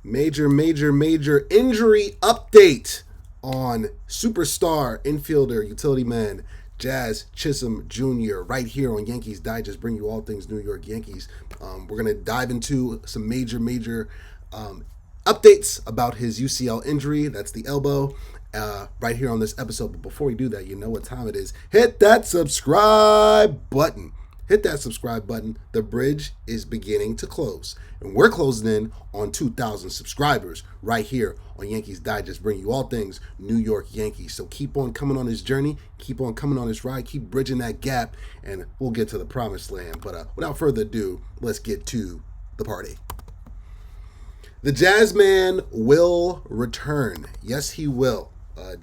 Major injury update on superstar infielder, utility man, Chisholm Jr. right here on Yankees Digest, bring you all things New York Yankees. We're going to dive into some major updates about his UCL injury. That's the elbow. Right here on this episode. But before we do that, you know what time it is. Hit that subscribe button. Hit that subscribe button. The bridge is beginning to close. And we're closing in on 2,000 subscribers right here on Yankees Digest, bringing you all things New York Yankees. So keep on coming on this journey. Keep on coming on this ride. Keep bridging that gap. And we'll get to the promised land. But without further ado, let's get to the party. The Jazzman will return. Yes, he will.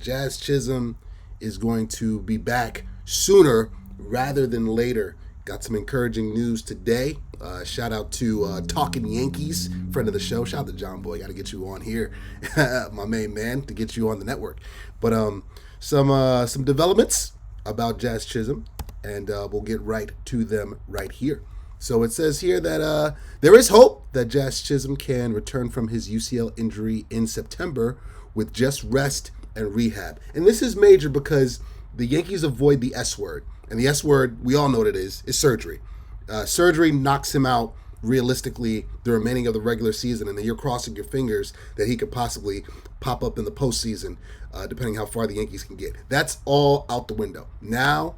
Chisholm is going to be back sooner rather than later. Got some encouraging news today. Shout out to Talking Yankees, friend of the show. Shout out to John Boy. Got to get you on here, my main man, to get you on the network. But some developments about Chisholm, and we'll get right to them right here. So it says here that there is hope that Chisholm can return from his UCL injury in September with just rest and rehab. And this is major because the Yankees avoid the S word. And the S word, we all know what it is surgery. Surgery knocks him out realistically the remaining of the regular season, and then you're crossing your fingers that he could possibly pop up in the postseason, depending how far the Yankees can get. That's all out the window. Now,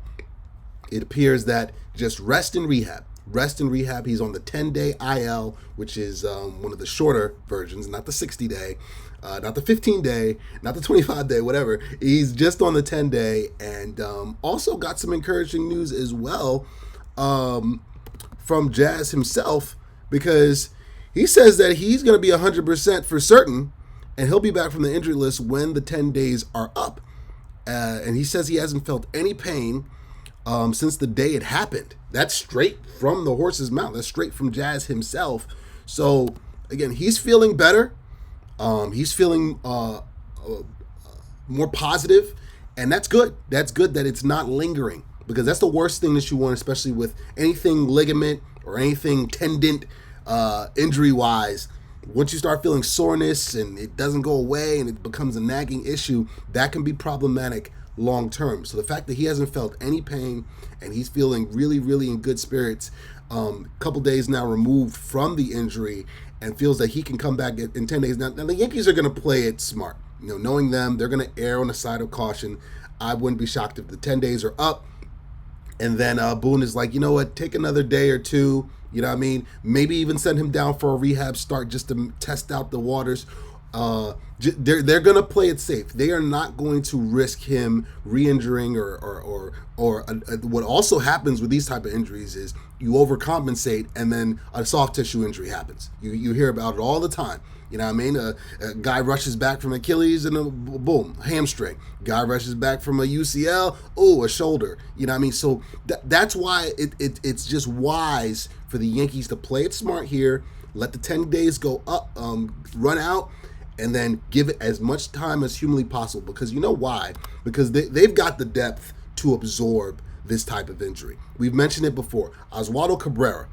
it appears that just rest and rehab. He's on the 10-day IL, which is one of the shorter versions, not the 60-day, not the 15-day, not the 25-day, whatever. He's just on the 10-day, and also got some encouraging news as well from Jazz himself, because he says that he's going to be 100% for certain, and he'll be back from the injury list when the 10 days are up. And he says he hasn't felt any pain since the day it happened. That's straight from the horse's mouth. That's straight from Jazz himself. So, again, he's feeling better. He's feeling more positive, and that's good. That's good that it's not lingering, because that's the worst thing that you want, especially with anything ligament or anything tendon injury-wise. Once you start feeling soreness and it doesn't go away and it becomes a nagging issue, that can be problematic long term. So the fact that he hasn't felt any pain and he's feeling really in good spirits, couple days now removed from the injury, and feels that he can come back in 10 days. Now the Yankees are going to play it smart. Knowing them, they're going to err on the side of caution. I wouldn't be shocked if the 10 days are up and then Boone is like, you know what, take another day or two, you know what I mean? Maybe even send him down for a rehab start just to test out the waters. They're going to play it safe. They are not going to risk him re-injuring or what also happens with these type of injuries is you overcompensate and then a soft tissue injury happens. You hear about it all the time. You know what I mean? A guy rushes back from Achilles and boom, hamstring. Guy rushes back from a UCL, a shoulder. You know what I mean? So that's why it's just wise for the Yankees to play it smart here, let the 10 days go up, run out, and then give it as much time as humanly possible. Because you know why? Because they've got the depth to absorb this type of injury. We've mentioned it before. Oswald Cabrera.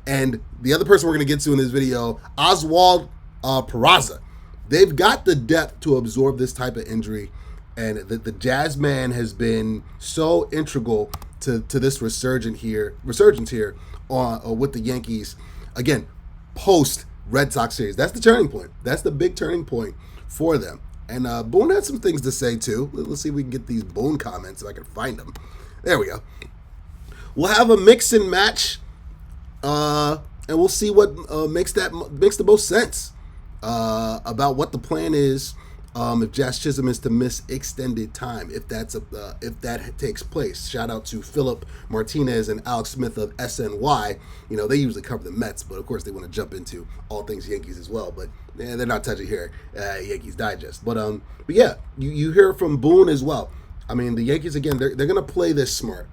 And the other person we're going to get to in this video, Oswald Peraza. They've got the depth to absorb this type of injury. And the Jazzman has been so integral to this resurgence here with the Yankees. Again, post Red Sox series. That's the turning point. That's the big turning point for them. And Boone had some things to say too. Let's see if we can get these Boone comments if I can find them. There we go. We'll have a mix and match, and we'll see what makes the most sense about what the plan is. If Chisholm is to miss extended time, if that takes place. Shout out to Philip Martinez and Alex Smith of SNY. They usually cover the Mets, but of course they want to jump into all things Yankees as well. But they're not touching here at Yankees Digest. But yeah, you hear from Boone as well. I mean, the Yankees again, they're going to play this smart.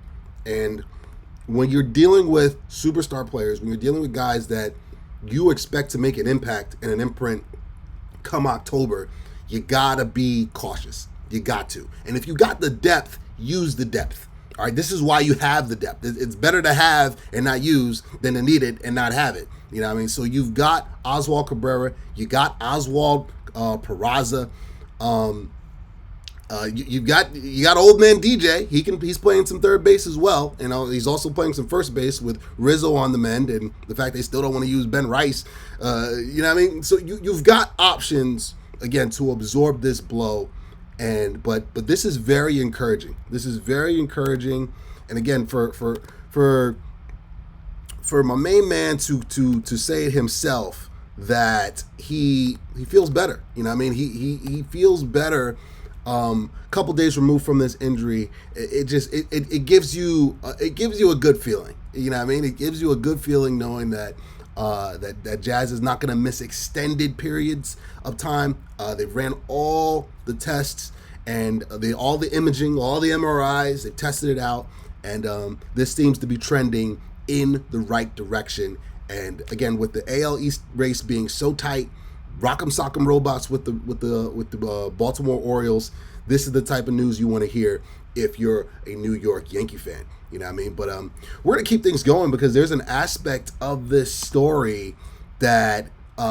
And when you're dealing with superstar players, when you're dealing with guys that you expect to make an impact and an imprint come October, you gotta be cautious. You got to. And if you got the depth, use the depth. All right, this is why you have the depth. It's better to have and not use than to need it and not have it. You know what I mean? So you've got Oswald Cabrera, you got Oswald Peraza. You got old man DJ. He's playing some third base as well. You know, he's also playing some first base with Rizzo on the mend, and the fact they still don't want to use Ben Rice. You know what I mean? So you've got options again to absorb this blow, but this is very encouraging. This is very encouraging, and again for my main man to say it himself that he feels better. You know what I mean? He feels better. Couple days removed from this injury, it gives you a good feeling. You know what I mean? It gives you a good feeling knowing that that Jazz is not going to miss extended periods of time. They've ran all the tests and all the imaging, all the MRIs. They've tested it out, and this seems to be trending in the right direction. And again, with the AL East race being so tight, Rock'em Sock'em robots with the Baltimore Orioles. This is the type of news you want to hear if you're a New York Yankee fan. You know what I mean? But we're gonna keep things going because there's an aspect of this story that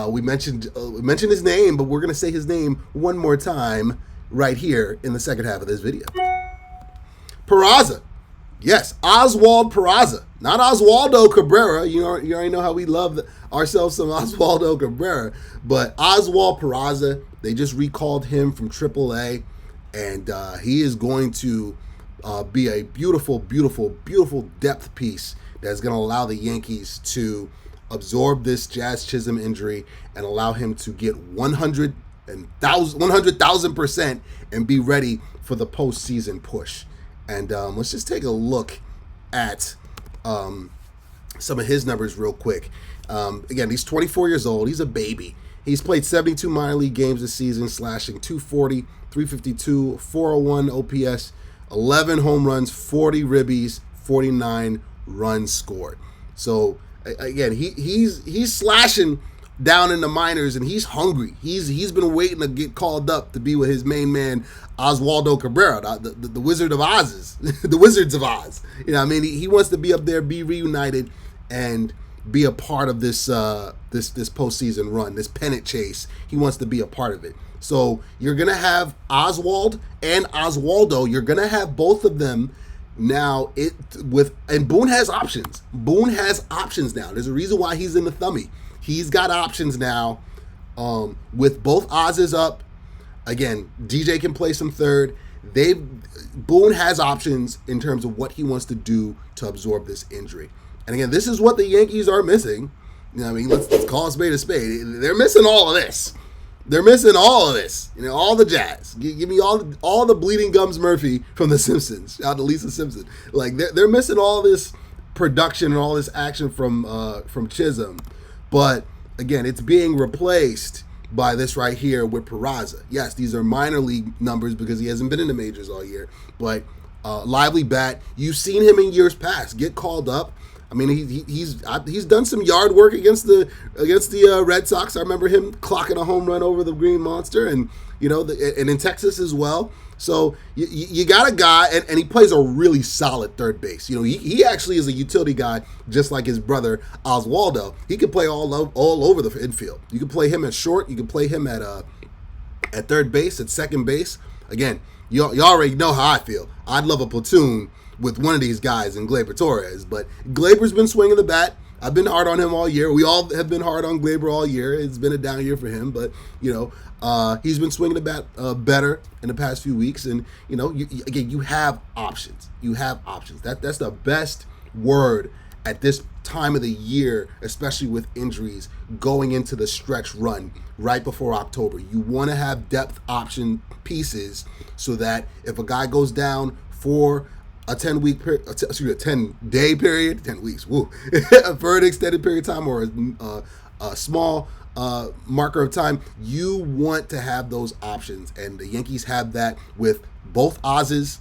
we mentioned his name, but we're gonna say his name one more time right here in the second half of this video. Peraza. Yes, Oswald Peraza, not Oswaldo Cabrera. You already know how we love ourselves some Oswaldo Cabrera, but Oswald Peraza. They just recalled him from AAA, and he is going to be a beautiful, beautiful, beautiful depth piece that's going to allow the Yankees to absorb this Jazz Chisholm injury and allow him to get 100,000% and be ready for the postseason push. And let's just take a look at some of his numbers real quick. Again, he's 24 years old. He's a baby. He's played 72 minor league games this season, slashing 240, 352, 401 OPS, 11 home runs, 40 ribbies, 49 runs scored. So again, he's slashing down in the minors, and he's hungry. He's been waiting to get called up to be with his main man Oswaldo Cabrera, the Wizard of Oz, the Wizards of Oz. You know what I mean? He wants to be up there, be reunited, and be a part of this this postseason run, this pennant chase. He wants to be a part of it. So you're gonna have Oswald and Oswaldo. You're gonna have both of them now. And Boone has options. Boone has options now. There's a reason why he's in the thummy. He's got options now with both Oz's up. Again, DJ can play some third. Boone has options in terms of what he wants to do to absorb this injury. And again, this is what the Yankees are missing. You know what I mean? Let's call a spade a spade. They're missing all of this. They're missing all of this. You know, all the Jazz. Give me all the Bleeding Gums Murphy from The Simpsons. Shout out to Lisa Simpson. Like they're missing all this production and all this action from Chisholm. But again, it's being replaced by this right here with Peraza. Yes, these are minor league numbers because he hasn't been in the majors all year. But lively bat. You've seen him in years past get called up. I mean, he's done some yard work against the Red Sox. I remember him clocking a home run over the Green Monster, and and in Texas as well. So you got a guy, and he plays a really solid third base. You know, he actually is a utility guy, just like his brother Oswaldo. He can play all over the infield. You can play him at short. You can play him at third base, at second base. Again, you already know how I feel. I'd love a platoon with one of these guys in Gleyber Torres, but Gleyber's been swinging the bat. I've been hard on him all year. We all have been hard on Gleyber all year. It's been a down year for him, but he's been swinging the bat better in the past few weeks. And you have options. You have options. That's the best word at this time of the year, especially with injuries going into the stretch run right before October. You want to have depth option pieces so that if a guy goes down for a 10-day period, 10 weeks, for an extended period of time or a small marker of time, you want to have those options. And the Yankees have that with both Oz's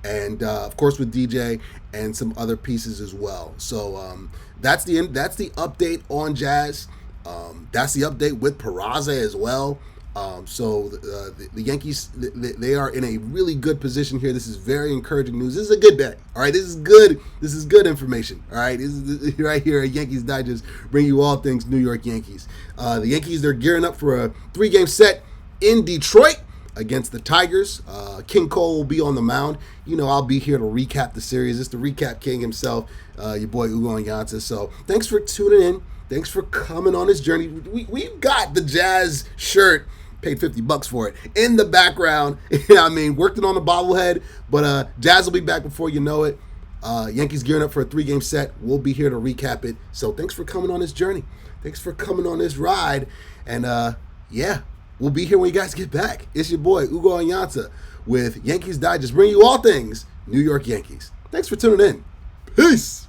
and, of course, with DJ and some other pieces as well. So that's the update on Jazz. That's the update with Peraza as well. The Yankees, they are in a really good position here. This is very encouraging news. This is a good bet. All right, this is good. This is good information. All right, this is right here at Yankees Digest, bring you all things New York Yankees. The Yankees, they're gearing up for a 3-game set in Detroit against the Tigers. King Cole will be on the mound. You know, I'll be here to recap the series. It's the recap king himself, your boy Ugo Onyianta. So thanks for tuning in. Thanks for coming on this journey. We've got the Jazz shirt. Paid $50 for it in the background. I mean, worked it on the bobblehead, but Jazz will be back before you know it. Yankees gearing up for a 3-game set. We'll be here to recap it. So thanks for coming on this journey. Thanks for coming on this ride. And yeah, we'll be here when you guys get back. It's your boy Ugo Onyianta with Yankees Digest, bring you all things New York Yankees. Thanks for tuning in. Peace.